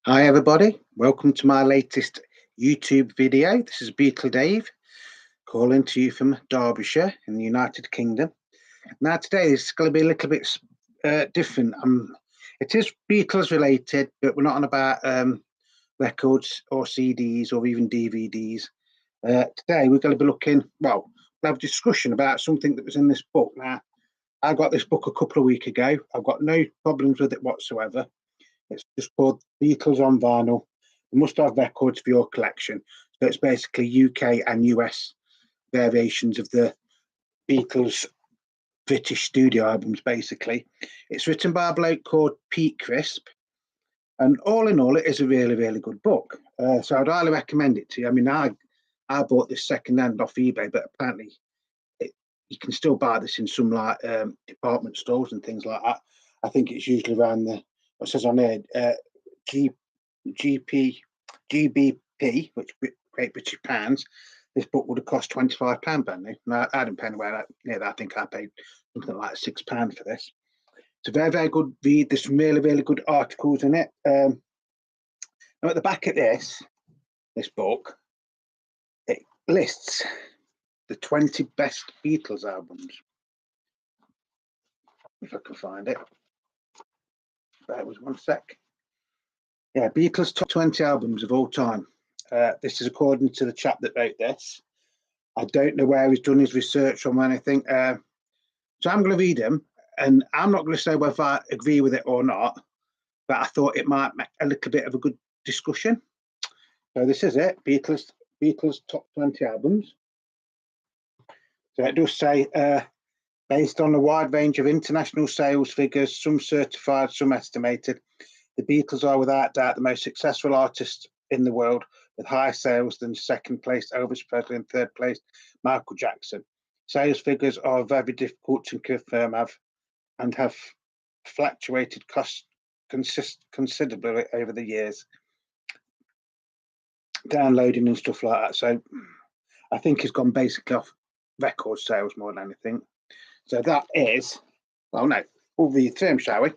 Hi everybody, welcome to my latest YouTube video. This is Beatle Dave calling to you from Derbyshire in the United Kingdom. Now today is going to be a little bit different. It is Beatles related, but we're not on about records or CDs or even DVDs. Today we're going to be looking, we'll have a discussion about something that was in this book. Now, I got this book a couple of weeks ago. I've got no problems with it whatsoever. It's just called Beatles on Vinyl. You must have records for your collection. So it's basically UK and US variations of the Beatles British studio albums, basically. It's written by a bloke called Pete Crisp. And all in all, it is a really, really good book. So I'd highly recommend it to you. I mean, I bought this second-hand off eBay, but apparently you can still buy this in some like department stores and things like that. I think it's usually around the, it says on there, GBP, which Great British pounds. This book would have cost £25 brand new. Now, I didn't pay anywhere near that. I think I paid something like £6 for this. It's a very, very good read. There's some really, really good articles in it. Now, at the back of this book, it lists the 20 best Beatles albums. If I can find it. That was one sec. Yeah, Beatles top 20 albums of all time. This is according to the chap that wrote this. I don't know where he's done his research on anything. So I'm going to read them, and I'm not going to say whether I agree with it or not, but I thought it might make a little bit of a good discussion. So this is it, Beatles top 20 albums. So it does say, based on a wide range of international sales figures, some certified, some estimated, the Beatles are without doubt the most successful artists in the world, with higher sales than second place Elvis Presley and third place Michael Jackson. Sales figures are very difficult to confirm and have fluctuated considerably over the years, downloading and stuff like that. So I think it's gone basically off record sales more than anything. So that is, well, no, we'll read through them, shall we?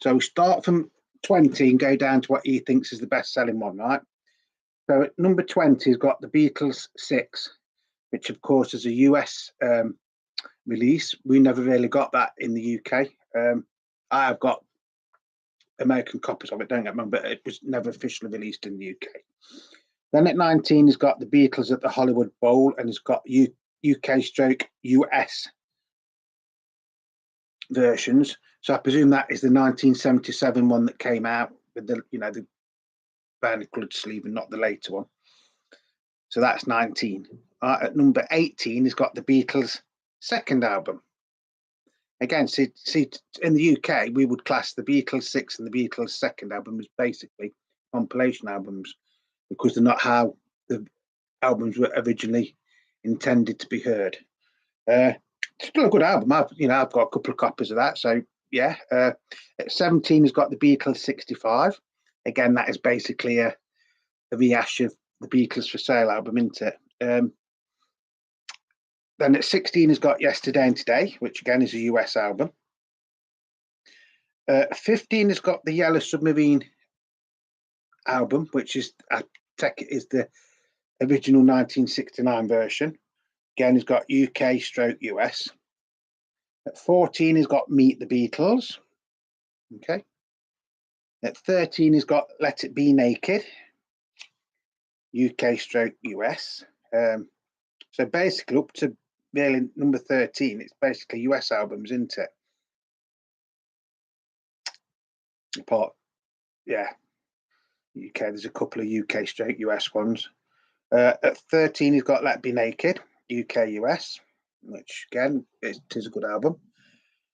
So we start from 20 and go down to what he thinks is the best selling one, right? So at number 20 has got the Beatles 6, which of course is a US release. We never really got that in the UK. I have got American copies of it, don't get me wrong, but it was never officially released in the UK. Then at 19 has got the Beatles at the Hollywood Bowl, and it's got UK stroke US versions. So I presume that is the 1977 one that came out with the, the barely coloured sleeve and not the later one. So that's 19. At number 18 has got the Beatles' second album. Again, see, in the UK, we would class the Beatles 6 and the Beatles' second album as basically compilation albums because they're not how the albums were originally intended to be heard. It's still a good album. I've got a couple of copies of that. So yeah. At 17 has got the Beatles 65. Again, that is basically a rehash of the Beatles for Sale album, isn't it? Then at 16 has got Yesterday and Today, which again is a US album. 15 has got the Yellow Submarine album, which is, I take it, is the original 1969 version. Again, has got UK stroke US. At 14 has got Meet the Beatles. Okay. At 13 has got Let It Be Naked, UK stroke US. So basically up to really number 13, it's basically US albums, isn't it? Apart, yeah, UK, there's a couple of UK stroke US ones. At 13, he's got Let Be Naked, UK US, which again, it is a good album.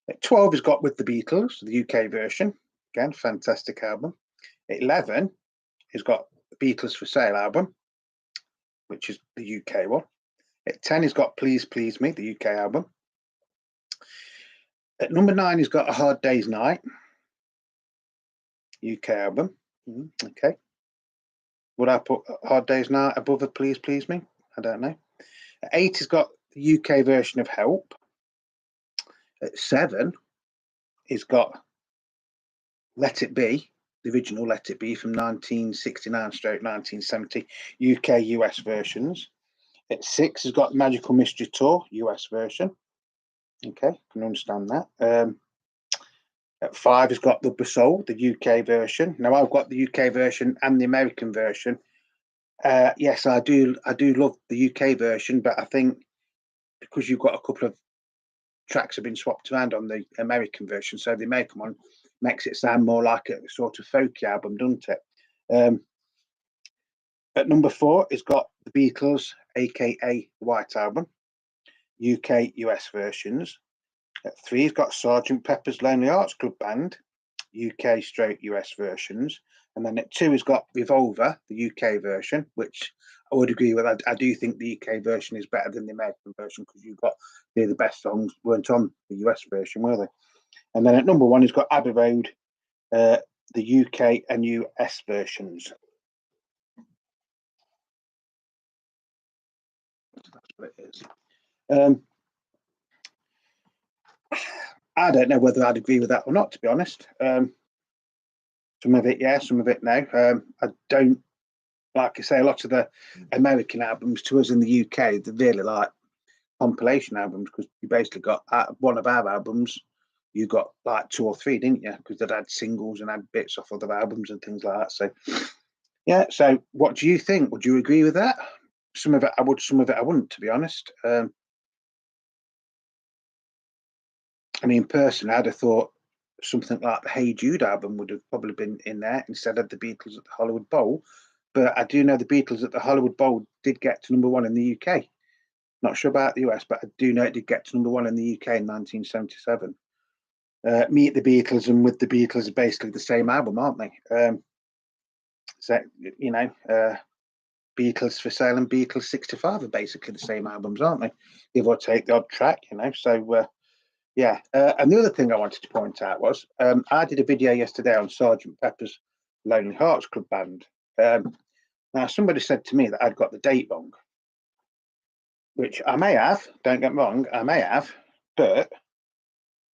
At 12, he's got With the Beatles, the UK version. Again, fantastic album. At 11, he's got the Beatles for Sale album, which is the UK one. At 10, he's got Please Please Me, the UK album. At number 9, he's got A Hard Day's Night, UK album. Okay. Would I put A Hard Day's Night above a Please Please Me? I don't know. At 8, he's got the UK version of Help. At 7, he's got Let It Be, the original Let It Be from 1969/1970 UK US versions. At 6 has got Magical Mystery Tour US version. Okay, can understand that. At 5 has got Rubber Soul, the UK version. Now I've got the UK version and the American version. Yes, I do love the UK version, but I think because you've got a couple of tracks have been swapped around on the American version, so the American one makes it sound more like a sort of folky album, doesn't it? At number 4, it's got the Beatles, aka White Album, UK US versions. At 3, it's got Sergeant Pepper's Lonely Hearts Club Band, UK straight US versions. And then at 2, it's got Revolver, the UK version, which I would agree with. I do think the UK version is better than the American version because you've got the best songs weren't on the US version, were they? And then at number 1, it's got Abbey Road, the UK and US versions. That's what it is. I don't know whether I'd agree with that or not, to be honest. Some of it, yeah, some of it, no. I don't, like I say, a lot of the American albums to us in the UK, they're really like compilation albums because you basically got one of our albums, you got like 2 or 3, didn't you? Because they'd had singles and had bits off other albums and things like that. So, yeah. So, what do you think? Would you agree with that? Some of it I would, some of it I wouldn't, to be honest. I mean, personally, I'd have thought something like the Hey Jude album would have probably been in there instead of the Beatles at the Hollywood Bowl. But I do know the Beatles at the Hollywood Bowl did get to number 1 in the UK. Not sure about the US, but I do know it did get to number 1 in the UK in 1977. Meet the Beatles and With the Beatles are basically the same album, aren't they? So, you know, Beatles for Sale and Beatles 65 are basically the same albums, aren't they? Give or take the odd track, you know. So, yeah. And the other thing I wanted to point out was I did a video yesterday on Sergeant Pepper's Lonely Hearts Club Band. Now, somebody said to me that I'd got the date wrong, which I may have, don't get me wrong, I may have, but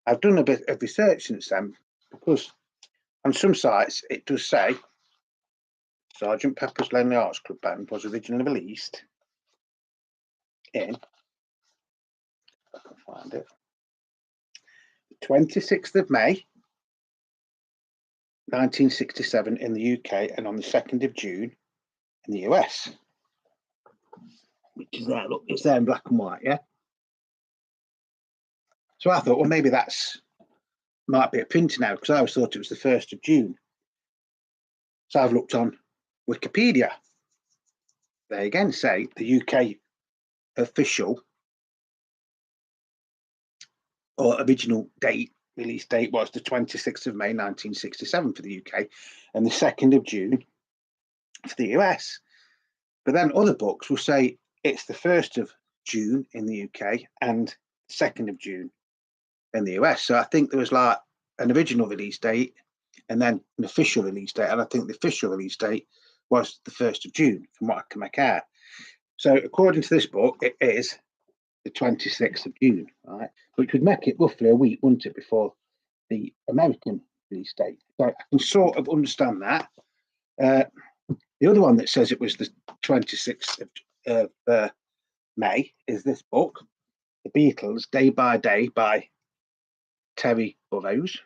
I've done a bit of research since then because on some sites it does say Sergeant Pepper's Lonely Hearts Club Band was originally released in, if I can find it, 26th of May 1967 in the UK and on the 2nd of June in the US. Which is there, look, it's there in black and white, yeah? So I thought, well, maybe that's might be a printer now because I always thought it was the 1st of June. So I've looked on Wikipedia. They again say the UK official or original date, release date was the 26th of May 1967 for the UK and the 2nd of June for the US. But then other books will say it's the 1st of June in the UK and 2nd of June in the US. So I think there was like an original release date and then an official release date. And I think the official release date was the 1st of June, from what I can make out. So according to this book, it is the 26th of June, right? Which would make it roughly a week, wouldn't it, before the American release date. So I can sort of understand that. The other one that says it was the 26th of May is this book, The Beatles, Day by Day by Terry Burrows.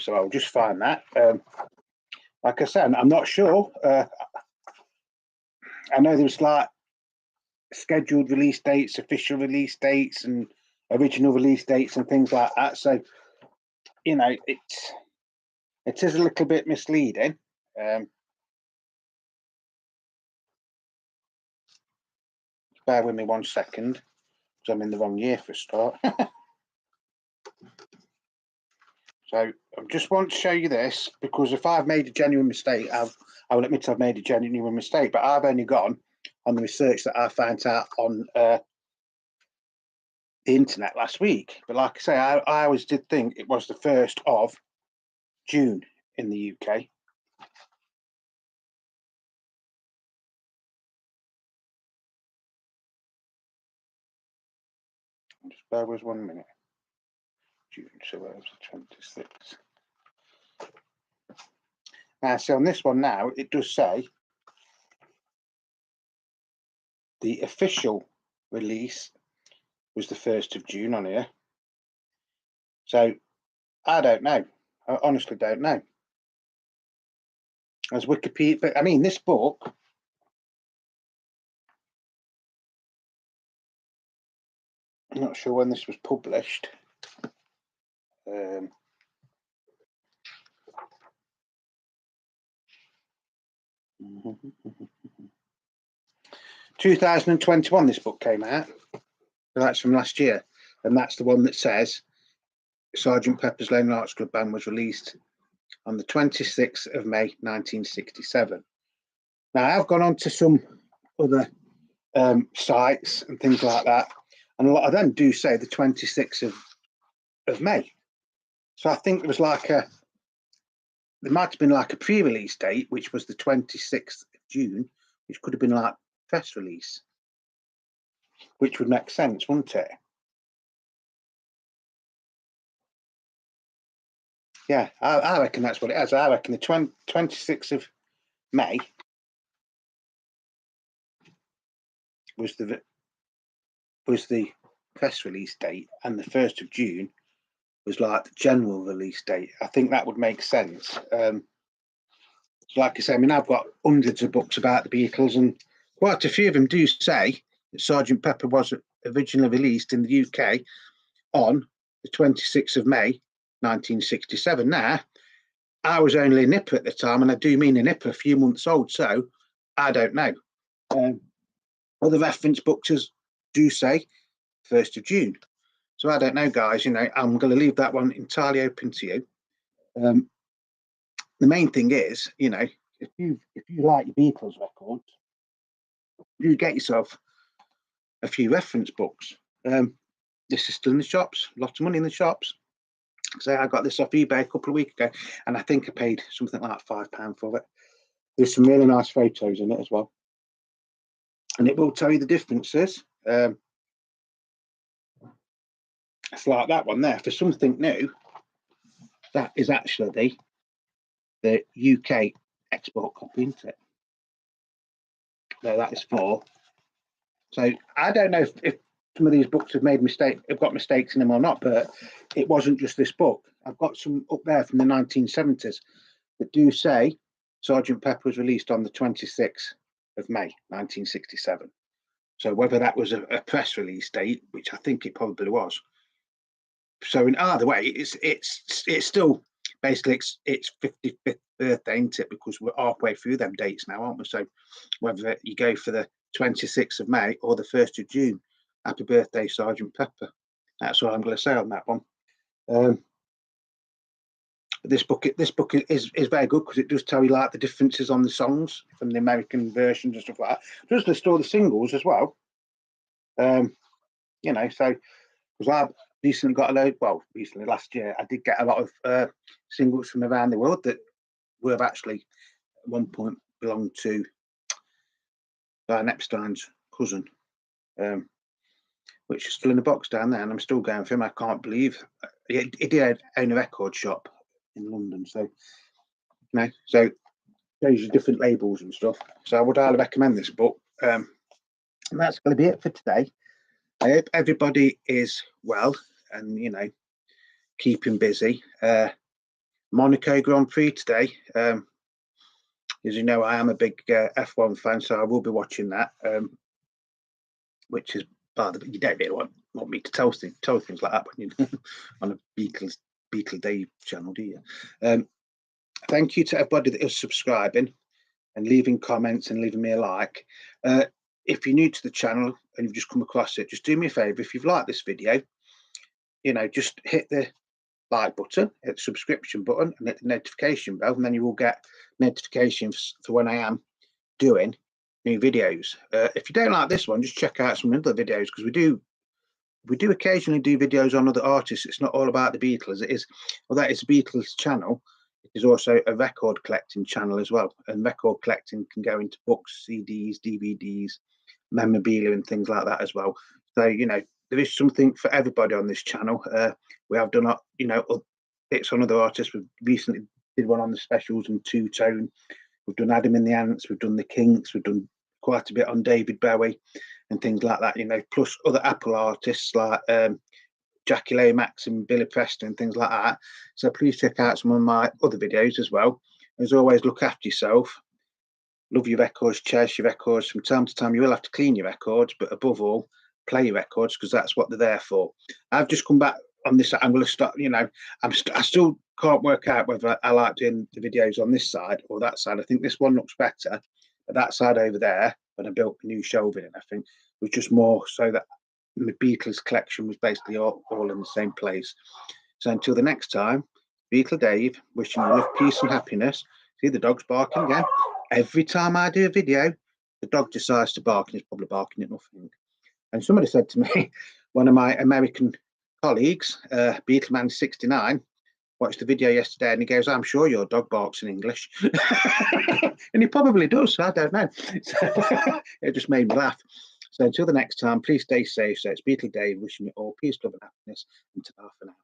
So I'll just find that. Like I said, I'm not sure. I know there's like scheduled release dates, official release dates, and original release dates and things like that. So, you know, it is a little bit misleading. Bear with me 1 second, because I'm in the wrong year for a start. So I just want to show you this, because if I've made a genuine mistake, I will admit I've made a genuine mistake, but I've only gone on the research that I found out on the internet last week. But like I say, I always did think it was the 1st of June in the UK. Just bear with us 1 minute. June, so that was the 26th. Now, so on this one now, it does say the official release was the 1st of June on here. So I don't know. I honestly don't know. As Wikipedia, but I mean, this book, I'm not sure when this was published. 2021 this book came out, so that's from last year, and that's the one that says Sergeant Pepper's Lonely Hearts Club Band was released on the 26th of May 1967. Now I've gone on to some other sites and things like that, and a lot of them do say the 26th of May. So I think there was like there might have been like a pre-release date, which was the 26th of June, which could have been like press release, which would make sense, wouldn't it? Yeah, I reckon that's what it is. I reckon the 26th of May was the press release date, and the 1st of June was like the general release date. I think that would make sense. So like I say, I mean, I've got hundreds of books about the Beatles, and quite a few of them do say that Sergeant Pepper was originally released in the UK on the 26th of May 1967. Now, I was only a nipper at the time, and I do mean a nipper, a few months old, so I don't know. Other reference books do say 1st of June. So I don't know, guys. You know, I'm going to leave that one entirely open to you. The main thing is, you know, if you like your Beatles records, you get yourself a few reference books. This is still in the shops, lots of money in the shops. So I got this off eBay a couple of weeks ago, and I think I paid something like £5 for it. There's some really nice photos in it as well, and it will tell you the differences. It's like that one there. For something new, that is actually the UK export copy, isn't it? So that is for. So I don't know if some of these books have got mistakes in them or not, but it wasn't just this book. I've got some up there from the 1970s that do say Sergeant Pepper was released on the 26th of May 1967. So whether that was a press release date, which I think it probably was. So in either way, it's still basically its 55th birthday, ain't it? Because we're halfway through them dates now, aren't we? So whether you go for the 26th of May or the 1st of June, happy birthday, Sergeant Pepper. That's what I'm going to say on that one. This book is very good because it does tell you like the differences on the songs from the American versions and stuff like that. It does list all the singles as well. You know, so because I've recently got a load. Well, recently last year, I did get a lot of singles from around the world that were actually at one point belonged to Brian Epstein's cousin, which is still in the box down there, and I'm still going for him. I can't believe he did own a record shop in London, so you know, so those are different labels and stuff. So I would highly recommend this book. And that's going to be it for today. I hope everybody is well and, you know, keeping busy. Monaco Grand Prix today. As you know, I am a big F1 fan, so I will be watching that. Which is you don't really want me to tell things like that when you on a Beatle Dave channel, do you? Thank you to everybody that is subscribing and leaving comments and leaving me a like. If you're new to the channel and you've just come across it, just do me a favor. If you've liked this video, you know, just hit the like button, hit the subscription button, and hit the notification bell, and then you will get notifications for when I am doing new videos. If you don't like this one, just check out some other videos, because we do occasionally do videos on other artists. It's not all about the Beatles. It is, well, that is a Beatles channel. It is also a record collecting channel as well, and record collecting can go into books, CDs, DVDs, memorabilia, and things like that as well. So, you know, there is something for everybody on this channel. We have done, you know, bits on other artists. We've recently did one on the specials and two-tone. We've done Adam and the Ants, we've done the Kinks, we've done quite a bit on David Bowie and things like that, you know, plus other Apple artists like Jackie Lomax and Billy Preston and things like that. So please check out some of my other videos as well. As always, look after yourself. Love your records, cherish your records. From time to time, you will have to clean your records, but above all, play your records because that's what they're there for. I've just come back on this. I'm going to start, you know, I still can't work out whether I like doing the videos on this side or that side. I think this one looks better, but that side over there, when I built a new shelving and everything, was just more so that the Beatles collection was basically all in the same place. So until the next time, Beatle Dave, wishing you love, peace and happiness. See, the dog's barking again. Every time I do a video, the dog decides to bark and he's probably barking at nothing. And somebody said to me, one of my American colleagues, Beatleman69, watched the video yesterday and he goes, I'm sure your dog barks in English. And he probably does, I don't know. So, it just made me laugh. So until the next time, please stay safe. So it's Beatle Dave wishing you all peace, love and happiness. And ta-ra for now.